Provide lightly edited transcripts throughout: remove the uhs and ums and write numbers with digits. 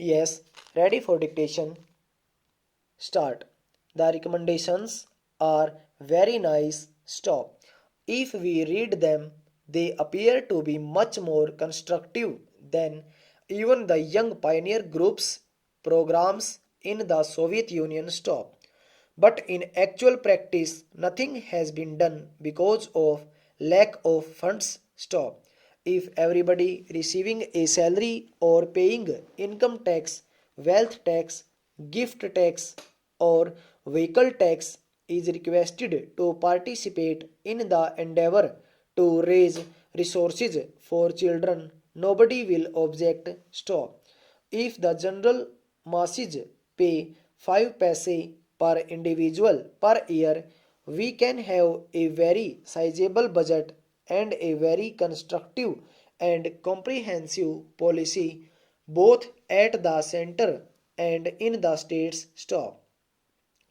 Yes, ready for dictation. Start. The recommendations are very nice. Stop. If we read them, they appear to be much more constructive than even the young pioneer groups programs in the Soviet Union. Stop. But in actual practice, nothing has been done because of lack of funds. Stop. If everybody receiving a salary or paying income tax, wealth tax, gift tax, or vehicle tax is requested to participate in the endeavor to raise resources for children, nobody will object. Stop. If the general masses pay 5 paise per individual per year, we can have a very sizable budget and a very constructive and comprehensive policy both at the center and in the states. Stop.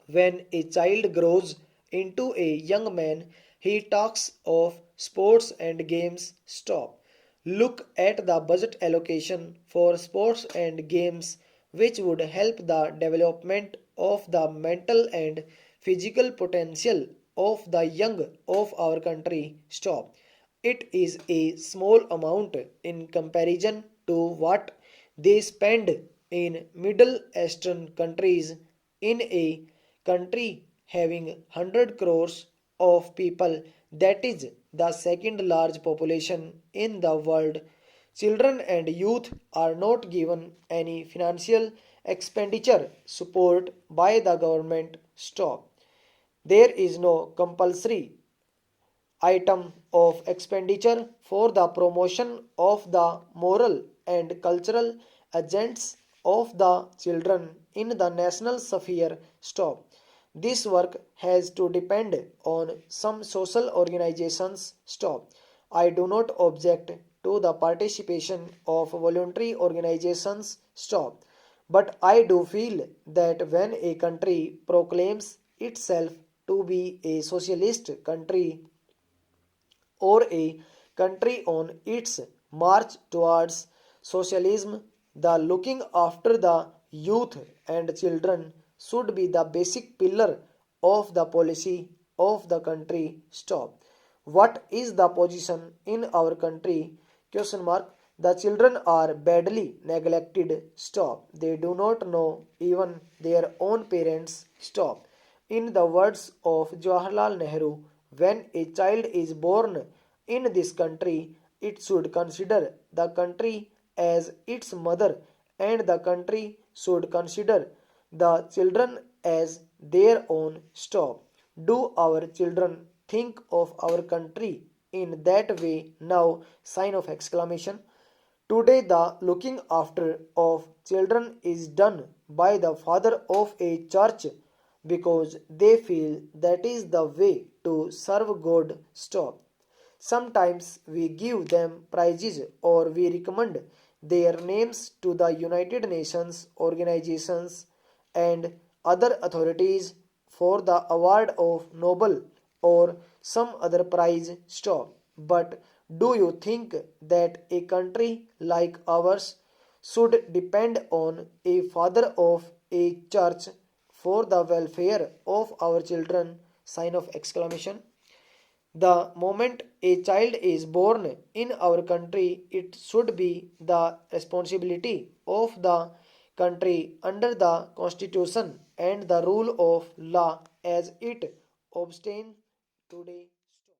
When a child grows into a young man, he talks of sports and games. Stop. Look at the budget allocation for sports and games, which would help the development of the mental and physical potential of the young of our country. Stop. It is a small amount in comparison to what they spend in Middle Eastern countries. In a country having 100 crores of people, that is the second large population in the world, children and youth are not given any financial expenditure support by the government. Stop. There is no compulsory item of expenditure for the promotion of the moral and cultural agents of the children in the national sphere. Stop. This work has to depend on some social organizations. Stop. I do not object to the participation of voluntary organizations. Stop. But I do feel that when a country proclaims itself to be a socialist country or a country on its march towards socialism, the looking after the youth and children should be the basic pillar of the policy of the country. Stop. What is the position in our country? Question mark. The children are badly neglected. Stop. They do not know even their own parents. Stop. In the words of Jawaharlal Nehru, when a child is born in this country, it should consider the country as its mother, and the country should consider the children as their own. Stop. Do our children think of our country in that way now? Sign of exclamation. Today, the looking after of children is done by the father of a church because they feel that is the way to serve God. Stop. Sometimes we give them prizes or we recommend their names to the United Nations organizations and other authorities for the award of Nobel or some other prize. Stop. But do you think that a country like ours should depend on a father of a church for the welfare of our children? Sign of exclamation. The moment a child is born in our country, it should be the responsibility of the country under the constitution and the rule of law as it obtains today.